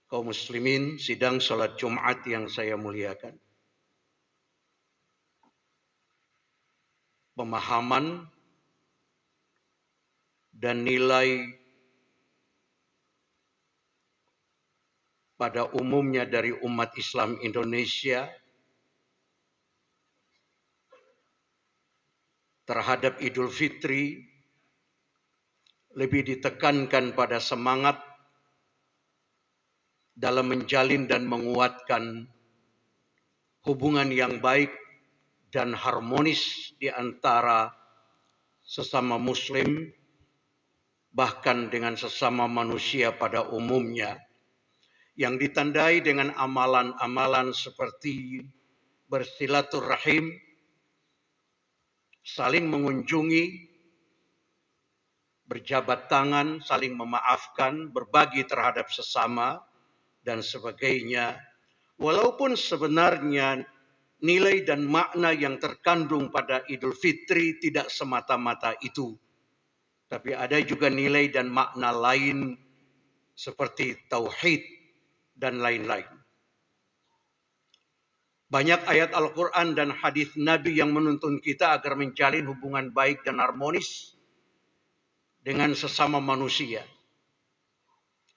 Kaum muslimin, sidang salat Jumat yang saya muliakan. Pemahaman dan nilai pada umumnya dari umat Islam Indonesia terhadap Idul Fitri lebih ditekankan pada semangat dalam menjalin dan menguatkan hubungan yang baik dan harmonis di antara sesama muslim, bahkan dengan sesama manusia pada umumnya, yang ditandai dengan amalan-amalan seperti bersilaturahim, saling mengunjungi, berjabat tangan, saling memaafkan, berbagi terhadap sesama, dan sebagainya. Walaupun sebenarnya nilai dan makna yang terkandung pada Idul Fitri tidak semata-mata itu, tapi ada juga nilai dan makna lain seperti tauhid dan lain-lain. Banyak ayat Al-Quran dan hadis Nabi yang menuntun kita agar menjalin hubungan baik dan harmonis dengan sesama manusia.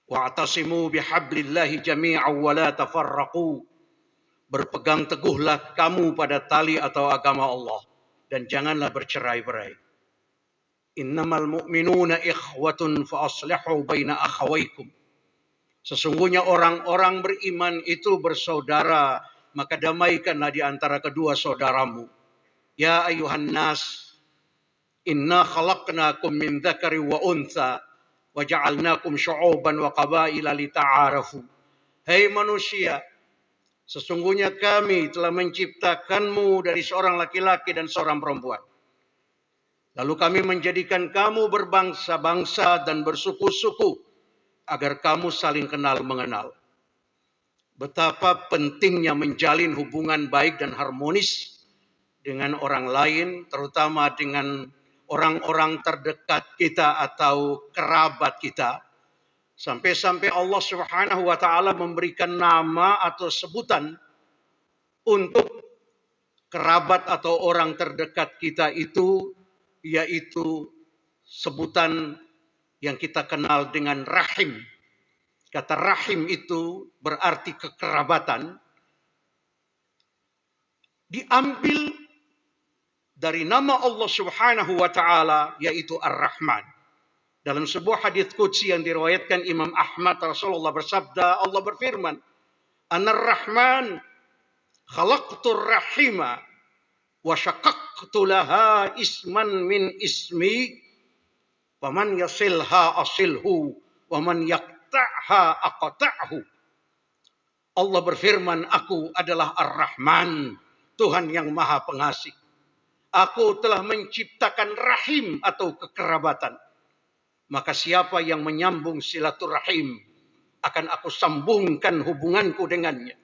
Wa'tasimu bihablillahi jami'an wa la tafarraqu. Berpegang teguhlah kamu pada tali atau agama Allah dan janganlah bercerai-berai. Innamal mu'minuna ikhwatun fa aslihu baina akhawaykum. Sesungguhnya orang-orang beriman itu bersaudara, maka damaikanlah di antara kedua saudaramu. Ya ayuhan nas, inna khalaqnakum min dzakari wa untha wa ja'alnakum syu'uban wa qabaila lita'arafu. Hai manusia, sesungguhnya kami telah menciptakanmu dari seorang laki-laki dan seorang perempuan. Lalu kami menjadikan kamu berbangsa-bangsa dan bersuku-suku agar kamu saling kenal mengenal. Betapa pentingnya menjalin hubungan baik dan harmonis dengan orang lain, terutama dengan orang-orang terdekat kita atau kerabat kita. Sampai-sampai Allah Subhanahu wa taala memberikan nama atau sebutan untuk kerabat atau orang terdekat kita itu, yaitu sebutan yang kita kenal dengan rahim. Kata rahim itu berarti kekerabatan, diambil dari nama Allah Subhanahu wa taala, yaitu Ar-Rahman. Dalam sebuah hadis qudsi yang diriwayatkan Imam Ahmad, Rasulullah bersabda, Allah berfirman, Anar-Rahman khalaqtur rahima wa syaqaqtu laha isman min ismi faman yasilha asilhu wa man yaqta'ha aqta'hu. Allah berfirman, aku adalah Ar-Rahman, Tuhan yang Maha Pengasih. Aku telah menciptakan rahim atau kekerabatan. Maka siapa yang menyambung silaturahim, akan aku sambungkan hubunganku dengannya.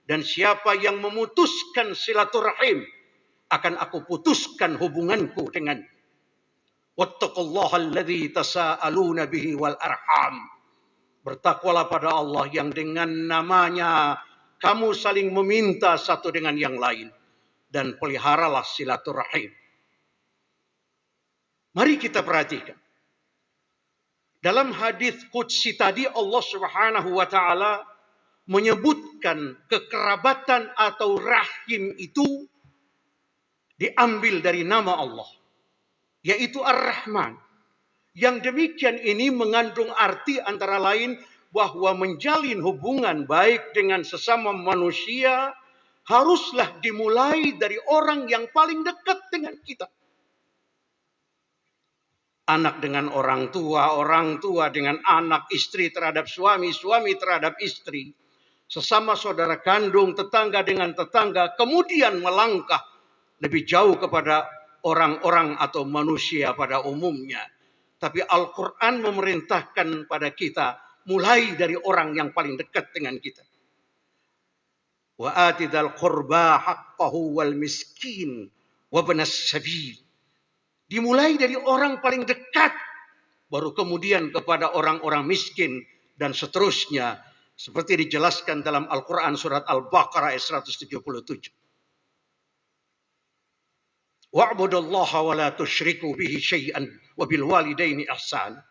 Dan siapa yang memutuskan silaturahim, akan aku putuskan hubunganku dengannya. Wattaqullaha alladzi tasaaluna bihi wal arham. Bertakwalah pada Allah yang dengan namanya kamu saling meminta satu dengan yang lain. Dan peliharalah silaturahim. Mari kita perhatikan. Dalam hadis qudsi tadi Allah Subhanahu wa taala menyebutkan kekerabatan atau rahim itu diambil dari nama Allah, yaitu Ar-Rahman. Yang demikian ini mengandung arti antara lain bahwa menjalin hubungan baik dengan sesama manusia haruslah dimulai dari orang yang paling dekat dengan kita. Anak dengan orang tua dengan anak, istri terhadap suami, suami terhadap istri, sesama saudara kandung, tetangga dengan tetangga, kemudian melangkah lebih jauh kepada orang-orang atau manusia pada umumnya. Tapi Al-Quran memerintahkan pada kita mulai dari orang yang paling dekat dengan kita. Wa atidal qurba haqqahu wal miskin wa ibnas sabil. Dimulai dari orang paling dekat, baru kemudian kepada orang-orang miskin dan seterusnya. Seperti dijelaskan dalam Al-Quran surat Al-Baqarah ayat 177. Wa'budullaha wa la tusyriku bihi syai'an wa bil walidaini ihsan.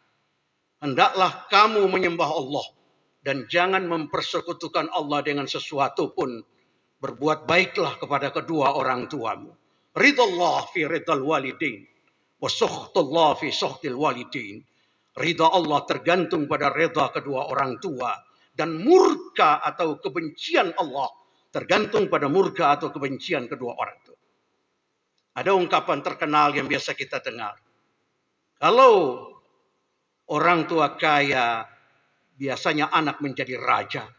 Hendaklah kamu menyembah Allah dan jangan mempersekutukan Allah dengan sesuatu pun. Berbuat baiklah kepada kedua orang tuamu. Ridallah fi ridal walidain wa sukhtullah fi sukhtil walidain. Ridha Allah tergantung pada ridha kedua orang tua, dan murka atau kebencian Allah tergantung pada murka atau kebencian kedua orang tua. Ada ungkapan terkenal yang biasa kita dengar. Kalau orang tua kaya, biasanya anak menjadi raja.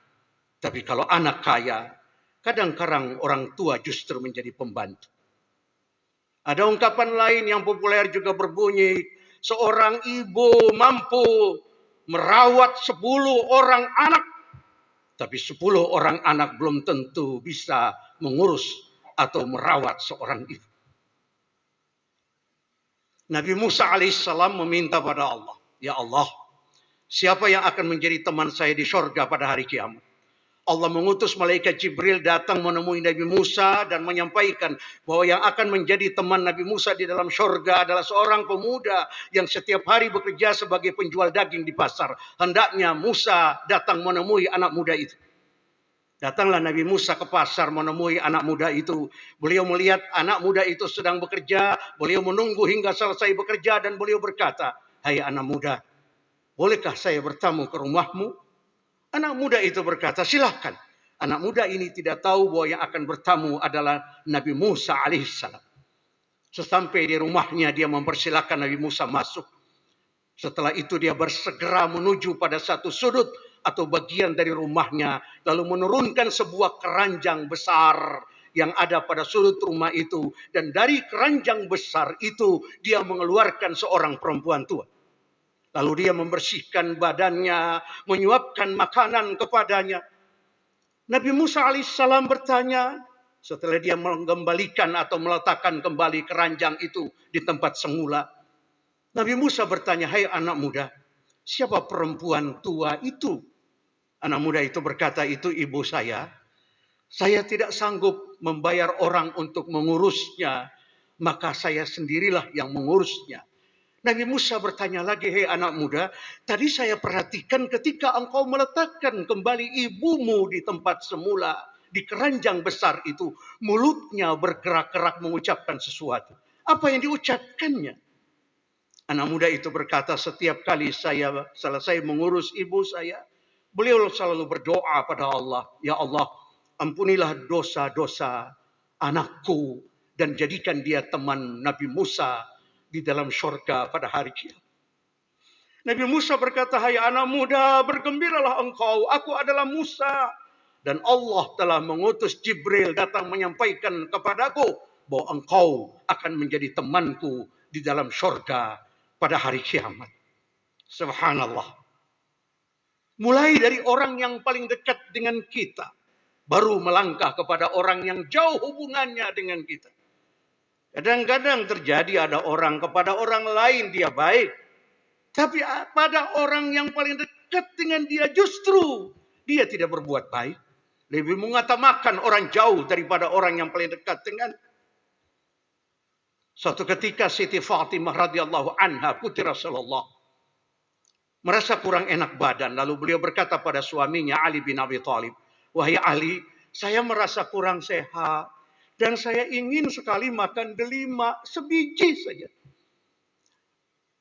Tapi kalau anak kaya, kadang-kadang orang tua justru menjadi pembantu. Ada ungkapan lain yang populer juga berbunyi, seorang ibu mampu merawat 10 orang anak, tapi 10 orang anak belum tentu bisa mengurus atau merawat seorang ibu. Nabi Musa alaihissalam meminta pada Allah, ya Allah, siapa yang akan menjadi teman saya di surga pada hari kiamat? Allah mengutus malaikat Jibril datang menemui Nabi Musa dan menyampaikan bahwa yang akan menjadi teman Nabi Musa di dalam surga adalah seorang pemuda yang setiap hari bekerja sebagai penjual daging di pasar. Hendaknya Musa datang menemui anak muda itu. Datanglah Nabi Musa ke pasar menemui anak muda itu. Beliau melihat anak muda itu sedang bekerja. Beliau menunggu hingga selesai bekerja dan beliau berkata, "Hai anak muda, bolehkah saya bertamu ke rumahmu?" Anak muda itu berkata, "Silahkan." Anak muda ini tidak tahu bahwa yang akan bertamu adalah Nabi Musa alaihissalam. Sesampai di rumahnya dia mempersilahkan Nabi Musa masuk. Setelah itu dia bersegera menuju pada satu sudut atau bagian dari rumahnya, lalu menurunkan sebuah keranjang besar yang ada pada sudut rumah itu, dan dari keranjang besar itu dia mengeluarkan seorang perempuan tua. Lalu dia membersihkan badannya, menyuapkan makanan kepadanya. Nabi Musa alaihissalam bertanya, setelah dia mengembalikan atau meletakkan kembali keranjang itu di tempat semula. Nabi Musa bertanya, "Hai anak muda, siapa perempuan tua itu?" Anak muda itu berkata, "Itu ibu saya. Saya tidak sanggup membayar orang untuk mengurusnya, maka saya sendirilah yang mengurusnya." Nabi Musa bertanya lagi, "Hei anak muda, tadi saya perhatikan ketika engkau meletakkan kembali ibumu di tempat semula, di keranjang besar itu, mulutnya bergerak-gerak mengucapkan sesuatu. Apa yang diucapkannya?" Anak muda itu berkata, "Setiap kali saya selesai mengurus ibu saya, beliau selalu berdoa pada Allah, ya Allah, ampunilah dosa-dosa anakku dan jadikan dia teman Nabi Musa di dalam surga pada hari kiamat." Nabi Musa berkata, "Hai anak muda, bergembiralah engkau, aku adalah Musa. Dan Allah telah mengutus Jibril datang menyampaikan kepadaku bahwa engkau akan menjadi temanku di dalam surga pada hari kiamat." Subhanallah. Mulai dari orang yang paling dekat dengan kita, baru melangkah kepada orang yang jauh hubungannya dengan kita. Kadang-kadang terjadi ada orang kepada orang lain dia baik, tapi pada orang yang paling dekat dengan dia justru dia tidak berbuat baik. Lebih mengutamakan orang jauh daripada orang yang paling dekat dengan. Suatu ketika Siti Fatimah radhiyallahu anha putri Rasulullah merasa kurang enak badan, lalu beliau berkata pada suaminya Ali bin Abi Thalib, "Wahai Ali, saya merasa kurang sehat dan saya ingin sekali makan delima sebiji saja."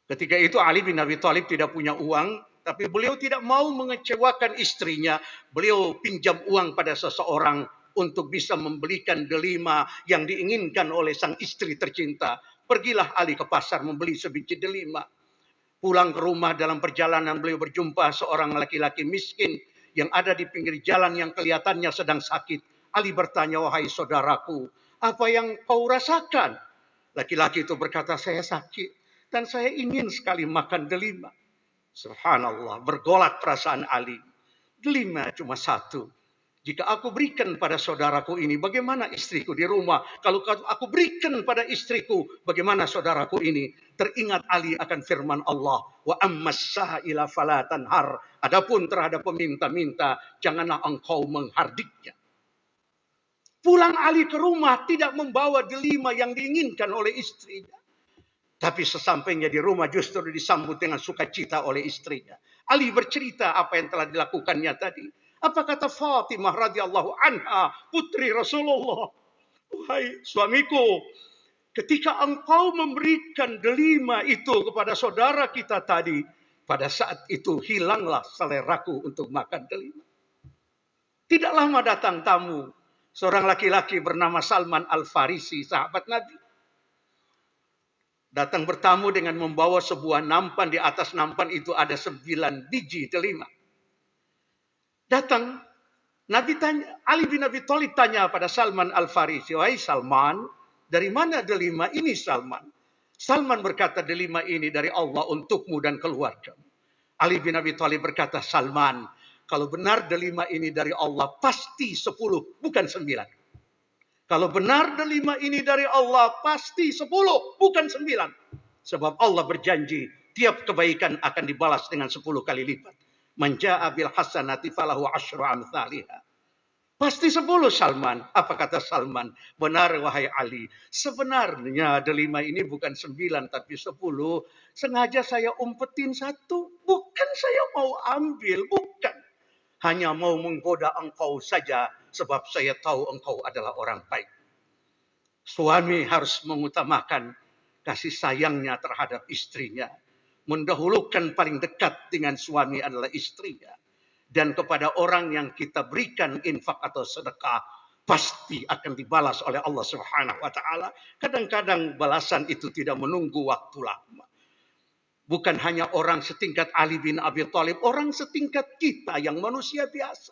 Ketika itu Ali bin Abi Thalib tidak punya uang, tapi beliau tidak mau mengecewakan istrinya. Beliau pinjam uang pada seseorang untuk bisa membelikan delima yang diinginkan oleh sang istri tercinta. Pergilah Ali ke pasar membeli sebiji delima. Pulang ke rumah dalam perjalanan beliau berjumpa seorang laki-laki miskin yang ada di pinggir jalan yang kelihatannya sedang sakit. Ali bertanya, "Wahai saudaraku, apa yang kau rasakan?" Laki-laki itu berkata, "Saya sakit dan saya ingin sekali makan delima." Subhanallah, bergolak perasaan Ali. Delima cuma satu. Jika aku berikan pada saudaraku ini, bagaimana istriku di rumah? Kalau aku berikan pada istriku, bagaimana saudaraku ini? Teringat Ali akan firman Allah, wa ammas sa'ila fala tanhar. Adapun terhadap peminta-minta, janganlah engkau menghardiknya. Pulang Ali ke rumah tidak membawa delima yang diinginkan oleh istrinya. Tapi sesampainya di rumah justru disambut dengan sukacita oleh istrinya. Ali bercerita apa yang telah dilakukannya tadi. Apa kata Fatimah radhiyallahu anha, putri Rasulullah? Wahai suamiku, ketika engkau memberikan delima itu kepada saudara kita tadi, pada saat itu hilanglah seleraku untuk makan delima. Tidak lama datang tamu, seorang laki-laki bernama Salman Al-Farisi, sahabat Nabi. Datang bertamu dengan membawa sebuah nampan, di atas nampan itu ada 9 biji delima. Datang, Ali bin Abi Thalib tanya pada Salman Al-Farisi, wahai Salman, dari mana delima ini Salman? Salman berkata, delima ini dari Allah untukmu dan keluarga. Ali bin Abi Thalib berkata, Salman, kalau benar delima ini dari Allah, pasti 10, bukan 9. Kalau benar delima ini dari Allah, pasti 10, bukan 9. Sebab Allah berjanji, tiap kebaikan akan dibalas dengan 10 kali lipat. Man jaa bil hasanati falahu asyru amsalihha. Pasti 10 Salman. Apa kata Salman? Benar wahai Ali. Sebenarnya delima ini bukan 9 tapi 10. Sengaja saya umpetin 1. Bukan saya mau ambil. Bukan. Hanya mau menggoda engkau saja. Sebab saya tahu engkau adalah orang baik. Suami harus mengutamakan kasih sayangnya terhadap istrinya. Mendahulukan paling dekat dengan suami adalah istrinya. Dan kepada orang yang kita berikan infak atau sedekah, pasti akan dibalas oleh Allah Subhanahu wa taala. Kadang-kadang balasan itu tidak menunggu waktu lama. Bukan hanya orang setingkat Ali bin Abi Thalib, orang setingkat kita yang manusia biasa.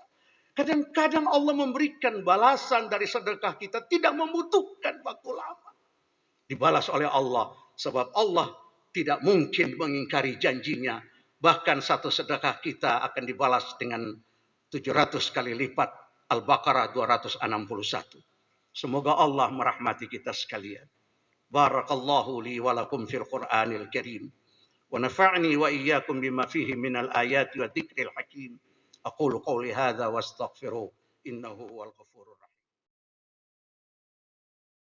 Kadang-kadang Allah memberikan balasan dari sedekah kita tidak membutuhkan waktu lama. Dibalas oleh Allah, sebab Allah tidak mungkin mengingkari janjinya. Bahkan satu sedekah kita akan dibalas dengan 700 kali lipat. Al-Baqarah 261. Semoga Allah merahmati kita sekalian. Barakallahu li wa lakum fil Qur'anil Karim. Wa nafa'ni wa iyyakum bima fihi minal ayati wa dzikril hakim. Aqulu qawli hadza wa astaghfiruh. Innahu huwal ghafurur rahim.